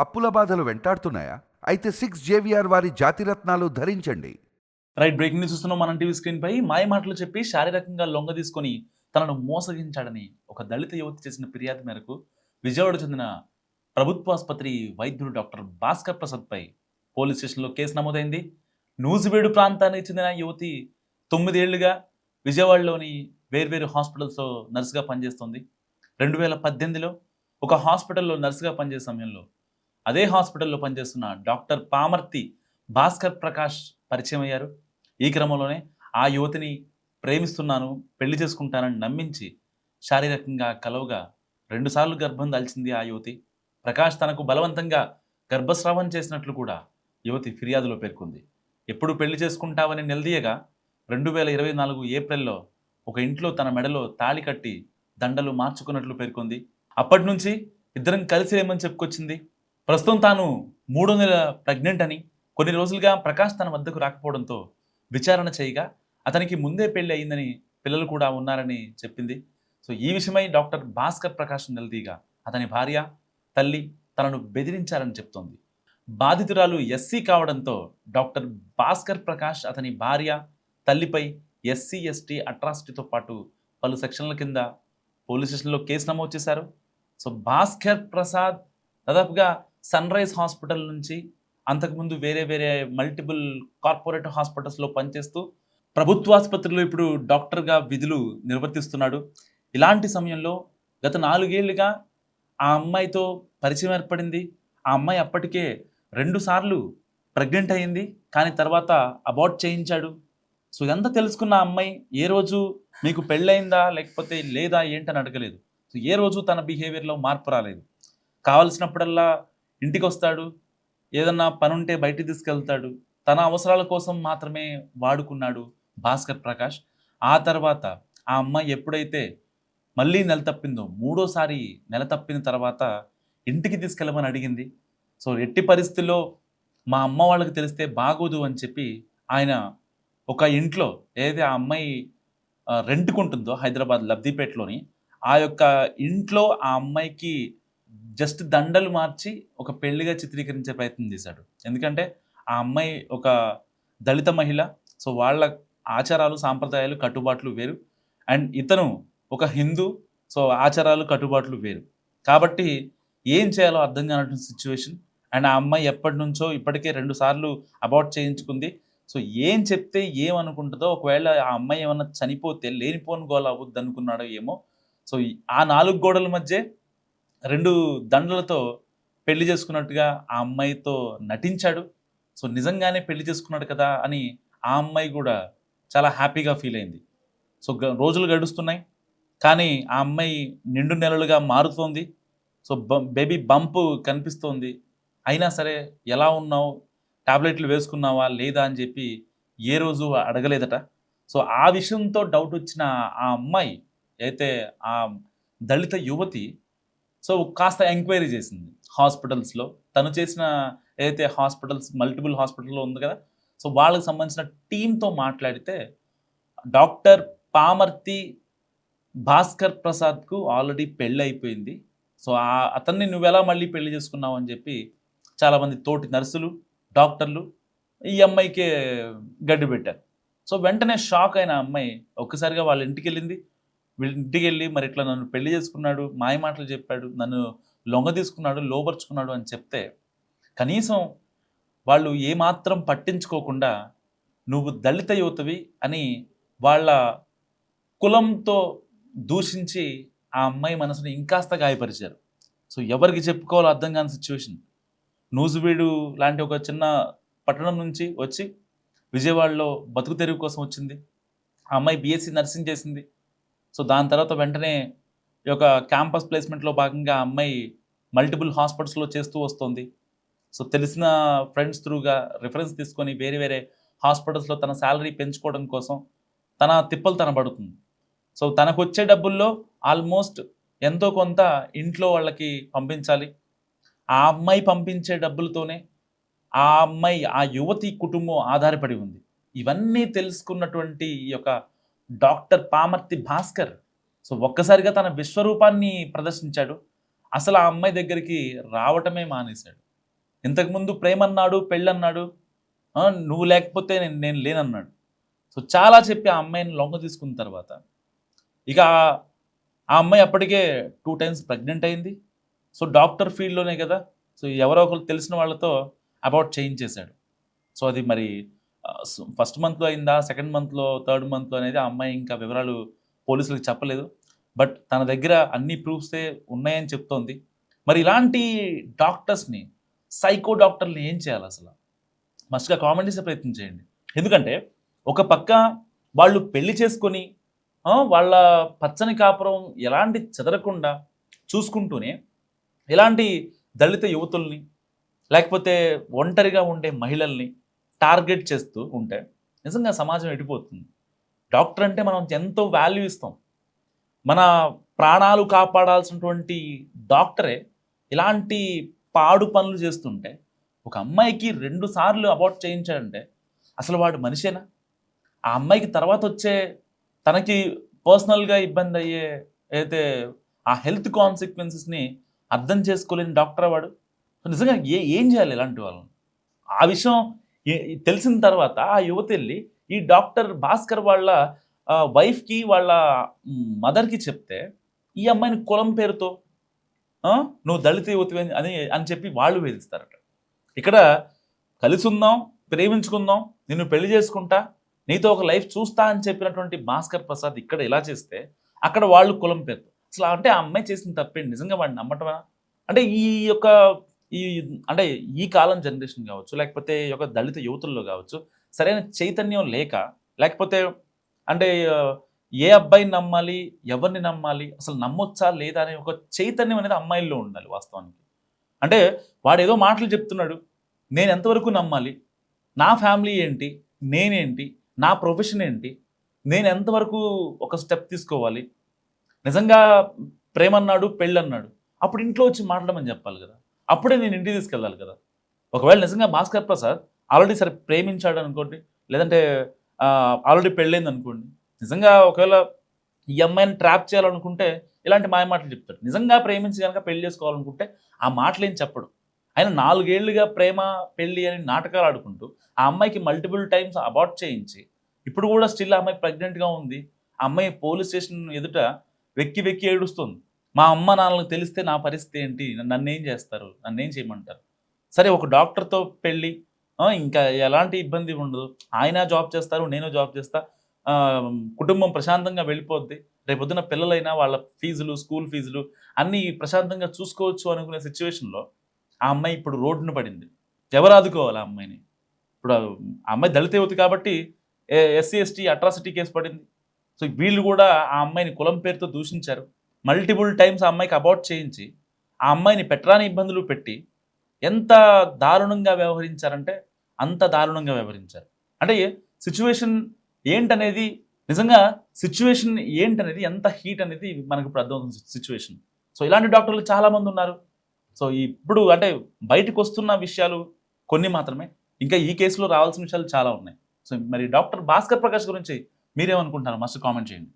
అప్పుల బాధలు వెంటాడుతున్నాయా? అయితే 6 జేవిఆర్ వారి జాతిరత్నాలు ధరించండి. రైట్, బ్రేకింగ్ న్యూస్ చూస్తున్నాం మనం టీవీ స్క్రీన్ పై. మాయ మాటలు చెప్పి శారీరకంగా లొంగ తీసుకొని తనను మోసగించాడని ఒక దళిత యువతి చేసిన ఫిర్యాదు మేరకు విజయవాడ చెందిన ప్రభుత్వ ఆసుపత్రి వైద్యుడు డాక్టర్ భాస్కర్ ప్రసాద్ పై పోలీస్ స్టేషన్లో కేసు నమోదైంది. నూజివీడు ప్రాంతానికి చెందిన యువతి 9 ఏళ్లుగా విజయవాడలోని వేర్వేరు హాస్పిటల్స్లో నర్సుగా పనిచేస్తుంది. 2018లో ఒక హాస్పిటల్లో నర్సుగా పనిచేసే సమయంలో అదే హాస్పిటల్లో పనిచేస్తున్న డాక్టర్ పామర్తి భాస్కర్ ప్రకాష్ పరిచయం అయ్యారు. ఈ క్రమంలోనే ఆ యువతిని ప్రేమిస్తున్నాను, పెళ్లి చేసుకుంటానని నమ్మించి శారీరకంగా కలవగా 2 సార్లు గర్భం దాల్చింది ఆ యువతి. ప్రకాష్ తనకు బలవంతంగా గర్భస్రావం చేసినట్లు కూడా యువతి ఫిర్యాదులో పేర్కొంది. ఎప్పుడు పెళ్లి చేసుకుంటావని నిలదీయగా 2024 ఏప్రిల్లో ఒక ఇంట్లో తన మెడలో తాళి కట్టి దండలు మార్చుకున్నట్లు పేర్కొంది. అప్పటి నుంచి ఇద్దరం కలిసి లేమని చెప్పుకొచ్చింది. ప్రస్తుతం తాను 3వ నెల ప్రెగ్నెంట్ అని, కొన్ని రోజులుగా ప్రకాష్ తన వద్దకు రాకపోవడంతో విచారణ చేయగా అతనికి ముందే పెళ్లి అయిందని, పిల్లలు కూడా ఉన్నారని చెప్పింది. సో ఈ విషయమై డాక్టర్ భాస్కర్ ప్రకాష్ నిలదీగా అతని భార్య, తల్లి తనను బెదిరించారని చెప్తోంది. బాధితురాలు ఎస్సీ కావడంతో డాక్టర్ భాస్కర్ ప్రకాష్ అతని భార్య, తల్లిపై ఎస్సీ ఎస్టీ అట్రాసిటీతో పాటు పలు సెక్షన్ల కింద పోలీస్ స్టేషన్లో కేసు నమోదు చేశారు. సో భాస్కర్ ప్రసాద్ దాదాపుగా సన్ రైజ్ హాస్పిటల్ నుంచి అంతకుముందు వేరే వేరే మల్టిపుల్ కార్పొరేట్ హాస్పిటల్స్లో పనిచేస్తూ ప్రభుత్వ ఆసుపత్రిలో ఇప్పుడు డాక్టర్గా విధులు నిర్వర్తిస్తున్నాడు. ఇలాంటి సమయంలో గత 4 ఏళ్లుగా ఆ అమ్మాయితో పరిచయం ఏర్పడింది. ఆ అమ్మాయి అప్పటికే 2 సార్లు ప్రెగ్నెంట్ అయ్యింది, కానీ తర్వాత అబార్ట్ చేయించాడు. సో ఇదంతా తెలుసుకున్న ఆ అమ్మాయి ఏ రోజు మీకు పెళ్ళయిందా లేకపోతే లేదా ఏంటని అడగలేదు. సో ఏ రోజు తన బిహేవియర్లో మార్పు రాలేదు. కావలసినప్పుడల్లా ఇంటికి వస్తాడు, ఏదన్నా పనుంటే బయటికి తీసుకెళ్తాడు. తన అవసరాల కోసం మాత్రమే వాడుకున్నాడు భాస్కర్ ప్రకాష్. ఆ తర్వాత ఆ అమ్మాయి ఎప్పుడైతే మళ్ళీ నెల తప్పిందో, 3వసారి నెల తప్పిన తర్వాత ఇంటికి తీసుకెళ్ళమని అడిగింది. సో ఎట్టి పరిస్థితుల్లో మా అమ్మ వాళ్ళకి తెలిస్తే బాగోదు అని చెప్పి ఆయన ఒక ఇంట్లో ఏదైతే ఆ అమ్మాయి రెంట్కుంటుందో హైదరాబాద్ లబ్ధిపేటలోని, ఆ యొక్క ఇంట్లో ఆ అమ్మాయికి జస్ట్ దండలు మార్చి ఒక పెళ్లిగా చిత్రీకరించే ప్రయత్నం చేశాడు. ఎందుకంటే ఆ అమ్మాయి ఒక దళిత మహిళ. సో వాళ్ళ ఆచారాలు, సాంప్రదాయాలు, కట్టుబాట్లు వేరు. అండ్ ఇతను ఒక హిందూ. సో ఆచారాలు, కట్టుబాట్లు వేరు. కాబట్టి ఏం చేయాలో అర్థం కానటువంటి సిచ్యువేషన్. అండ్ ఆ అమ్మాయి ఎప్పటి నుంచో ఇప్పటికే 2 సార్లు అబార్ట్ చేయించుకుంది. సో ఏం చెప్తే ఏమనుకుంటుందో, ఒకవేళ ఆ అమ్మాయి ఏమన్నా చనిపోతే లేనిపోని గోల అవ్వద్దు అనుకున్నాడో ఏమో. సో ఆ 4 గోడల మధ్య 2 దండలతో పెళ్లి చేసుకున్నట్టుగా ఆ అమ్మాయితో నటించాడు. సో నిజంగానే పెళ్లి చేసుకున్నాడు కదా అని ఆ అమ్మాయి కూడా చాలా హ్యాపీగా ఫీల్ అయింది. సో రోజులు గడుస్తున్నాయి, కానీ ఆ అమ్మాయి నిండు నెలలుగా మారుతోంది. సో బేబీ బంప్ కనిపిస్తోంది. అయినా సరే ఎలా ఉన్నావు, టాబ్లెట్లు వేసుకున్నావా లేదా అని చెప్పి ఏ రోజు అడగలేదట. సో ఆ విషయంతో డౌట్ వచ్చిన ఆ అమ్మాయి అయితే ఆ దళిత యువతి సో కాస్త ఎంక్వైరీ చేసింది హాస్పిటల్స్లో. తను చేసిన ఏదైతే హాస్పిటల్స్ మల్టిపుల్ హాస్పిటల్లో ఉంది కదా, సో వాళ్ళకి సంబంధించిన టీంతో మాట్లాడితే డాక్టర్ పామర్తి భాస్కర్ ప్రసాద్కు ఆల్రెడీ పెళ్ళి అయిపోయింది. సో అతన్ని నువ్వెలా మళ్ళీ పెళ్లి చేసుకున్నావు అని చెప్పి చాలామంది తోటి నర్సులు, డాక్టర్లు ఈ అమ్మాయికే గడ్డి పెట్టారు. సో వెంటనే షాక్ అయిన అమ్మాయి ఒక్కసారిగా వాళ్ళ ఇంటికి వెళ్ళింది. వీళ్ళ ఇంటికి వెళ్ళి మరి ఇట్లా నన్ను పెళ్లి చేసుకున్నాడు, మాయ మాటలు చెప్పాడు, నన్ను లొంగ తీసుకున్నాడు, లోపరుచుకున్నాడు అని చెప్తే కనీసం వాళ్ళు ఏమాత్రం పట్టించుకోకుండా నువ్వు దళిత యువతవి అని వాళ్ళ కులంతో దూషించి ఆ అమ్మాయి మనసుని ఇంకాస్త గాయపరిచారు. సో ఎవరికి చెప్పుకోవాలో అర్థం కాని సిచ్యువేషన్. నూజివీడు లాంటి ఒక చిన్న పట్టణం నుంచి వచ్చి విజయవాడలో బతుకు తెరువు కోసం వచ్చింది. ఆ అమ్మాయి బీఎస్సీ నర్సింగ్ చేసింది. సో దాని తర్వాత వెంటనే ఈ యొక్క క్యాంపస్ ప్లేస్మెంట్లో భాగంగా ఆ అమ్మాయి మల్టిపుల్ హాస్పిటల్స్లో చేస్తూ వస్తుంది. సో తెలిసిన ఫ్రెండ్స్ త్రూగా రిఫరెన్స్ తీసుకొని వేరే వేరే హాస్పిటల్స్లో తన శాలరీ పెంచుకోవడం కోసం తన తిప్పలు తన పడుతుంది. సో తనకు వచ్చే డబ్బుల్లో ఆల్మోస్ట్ ఎంతో కొంత ఇంట్లో వాళ్ళకి పంపించాలి. ఆ అమ్మాయి పంపించే డబ్బులతోనే ఆ అమ్మాయి, ఆ యువతి కుటుంబం ఆధారపడి ఉంది. ఇవన్నీ తెలుసుకున్నటువంటి ఈ యొక్క డాక్టర్ పామర్తి భాస్కర్ సో ఒక్కసారిగా తన విశ్వరూపాన్ని ప్రదర్శించాడు. అసలు ఆ అమ్మాయి దగ్గరికి రావటమే మానేశాడు. ఇంతకుముందు ప్రేమన్నాడు, పెళ్ళన్నాడు, నువ్వు లేకపోతే నేను లేనన్నాడు. సో చాలా చెప్పి ఆ అమ్మాయిని లొంగ తీసుకున్న తర్వాత ఇక ఆ అమ్మాయి అప్పటికే 2 టైమ్స్ ప్రెగ్నెంట్ అయింది. సో డాక్టర్ ఫీల్డ్‌లోనే కదా! సో ఎవరో ఒకళ్ళు తెలిసిన వాళ్ళతో అబార్ట్ చేయించేశాడు. సో అది మరి ఫస్ట్ మంత్‌లో అయిందా? సెకండ్ మంత్‌లో, థర్డ్ మంత్‌లో అనేది ఆ అమ్మాయి ఇంకా వివరాలు పోలీసులకు చెప్పలేదు. బట్ తన దగ్గర అన్ని ప్రూఫ్సే ఉన్నాయని చెప్తోంది. మరి ఇలాంటి డాక్టర్స్‌ని, సైకో డాక్టర్‌లని ఏం చేయాలసల? మస్ట్‌గా కామెంట్ చేసే ప్రయత్నం చేయండి. ఎందుకంటే ఒక పక్క వాళ్ళు పెళ్లి చేసుకొని వాళ్ళ పచ్చని కాపురం ఎలాంటి చెదరకుండా చూసుకుంటూనే ఇలాంటి దళిత యువతుల్ని, లేకపోతే ఒంటరిగా ఉండే మహిళల్ని టార్గెట్ చేస్తూ ఉంటే నిజంగా సమాజం ఎడిపోతుంది. డాక్టర్ అంటే మనం ఎంతో వాల్యూ ఇస్తాం. మన ప్రాణాలు కాపాడాల్సినటువంటి డాక్టరే ఇలాంటి పాడు పనులు చేస్తుంటే, ఒక అమ్మాయికి 2 సార్లు అబార్ట్ చేయించాడంటే అసలు వాడు మనిషేనా? ఆ అమ్మాయికి తర్వాత వచ్చే తనకి పర్సనల్‌గా ఇబ్బంది అయ్యే అయితే ఆ హెల్త్ కాన్సిక్వెన్సెస్‌ని అర్థం చేసుకోలేని డాక్టరా వాడు? సో నిజంగా ఏం చేయాలి ఇలాంటి వాళ్ళని? ఆ విషయం తెలిసిన తర్వాత ఆ యువతెళ్ళి ఈ డాక్టర్ భాస్కర్ వాళ్ళ వైఫ్‌కి, వాళ్ళ మదర్‌కి చెప్తే, ఈ అమ్మాయిని కులం పేరుతో నువ్వు దళిత యువతివి అని చెప్పి వాళ్ళు వేధిస్తారట. ఇక్కడ కలిసుందాం, ప్రేమించుకుందాం, నిన్ను పెళ్లి చేసుకుంటా, నీతో ఒక లైఫ్ చూస్తా అని చెప్పినటువంటి భాస్కర్ ప్రసాద్ ఇక్కడ ఇలా చేస్తే, అక్కడ వాళ్ళు కులం పేరుతో. అసలు అంటే ఆ అమ్మాయి చేసిన తప్పేంటి? నిజంగా వాడిని నమ్మటమా? అంటే ఈ యొక్క ఈ అంటే ఈ కాలం జనరేషన్ కావచ్చు, లేకపోతే ఈ యొక్క దళిత యువతుల్లో కావచ్చు, సరైన చైతన్యం లేక, లేకపోతే అంటే ఏ అబ్బాయిని నమ్మాలి, ఎవరిని నమ్మాలి, అసలు నమ్మొచ్చా లేదా అనే ఒక చైతన్యం అనేది అమ్మాయిల్లో ఉండాలి వాస్తవానికి. అంటే వాడేదో మాటలు చెప్తున్నాడు, నేను ఎంతవరకు నమ్మాలి, నా ఫ్యామిలీ ఏంటి, నేనేంటి, నా ప్రొఫెషన్ ఏంటి, నేను ఎంతవరకు ఒక స్టెప్ తీసుకోవాలి, నిజంగా ప్రేమన్నాడు, పెళ్ళన్నాడు, అప్పుడు ఇంట్లో వచ్చి మాట్లాడమని చెప్పాలి కదా, అప్పుడే నేను ఇంటికి తీసుకెళ్ళాలి కదా. ఒకవేళ నిజంగా భాస్కర్ ప్రసాద్ ఆల్రెడీ సరే ప్రేమించాడు అనుకోండి, లేదంటే ఆల్రెడీ పెళ్ళైంది అనుకోండి, నిజంగా ఒకవేళ ఈ అమ్మాయిని ట్రాప్ చేయాలనుకుంటే ఇలాంటి మాయ మాటలు చెప్తాడు. నిజంగా ప్రేమించి కనుక పెళ్లి చేసుకోవాలనుకుంటే ఆ మాటలు ఏం చెప్పడు. ఆయన 4 ఏళ్లుగా ప్రేమ, పెళ్లి అని నాటకాలు ఆడుకుంటూ ఆ అమ్మాయికి మల్టిపుల్ టైమ్స్ అబార్ట్ చేయించి, ఇప్పుడు కూడా స్టిల్ ఆ అమ్మాయి ప్రెగ్నెంట్గా ఉంది. ఆ అమ్మాయి పోలీస్ స్టేషన్ ఎదుట వెక్కి వెక్కి ఏడుస్తుంది. మా అమ్మ నాన్నలకు తెలిస్తే నా పరిస్థితి ఏంటి, నన్నేం చేస్తారు, నన్నేం చేయమంటారు. సరే ఒక డాక్టర్తో పెళ్ళి, ఇంకా ఎలాంటి ఇబ్బంది ఉండదు, ఆయన జాబ్ చేస్తారు, నేను జాబ్ చేస్తా, కుటుంబం ప్రశాంతంగా వెళ్ళిపోద్ది, రేపొద్దున పిల్లలైనా వాళ్ళ ఫీజులు, స్కూల్ ఫీజులు అన్నీ ప్రశాంతంగా చూసుకోవచ్చు అనుకునే సిచ్యువేషన్లో ఆ అమ్మాయి ఇప్పుడు రోడ్డున పడింది. ఎవరు ఆదుకోవాలి ఆ అమ్మాయిని? ఇప్పుడు ఆ అమ్మాయి దళిత యువతి కాబట్టి ఎస్సీ ఎస్టీ అట్రాసిటీ కేసు పడింది. సో వీళ్ళు కూడా ఆ అమ్మాయిని కులం పేరుతో దూషించారు. మల్టిపుల్ టైమ్స్ ఆ అమ్మాయికి అబార్ట్ చేయించి ఆ అమ్మాయిని పెట్టరాని ఇబ్బందులు పెట్టి ఎంత దారుణంగా వ్యవహరించారంటే అంత దారుణంగా వ్యవహరించారు. అంటే సిచ్యువేషన్ ఏంటనేది, నిజంగా సిచ్యువేషన్ ఏంటనేది, ఎంత హీట్ అనేది మనకు ఇప్పుడు అర్థమవుతుంది సిచ్యువేషన్. సో ఇలాంటి డాక్టర్లు చాలామంది ఉన్నారు. సో ఇప్పుడు అంటే బయటకు వస్తున్న విషయాలు కొన్ని మాత్రమే, ఇంకా ఈ కేసులో రావాల్సిన విషయాలు చాలా ఉన్నాయి. సో మరి డాక్టర్ భాస్కర్ ప్రకాష్ గురించి మీరేమనుకుంటున్నారు? మస్ట్ కామెంట్ చేయండి.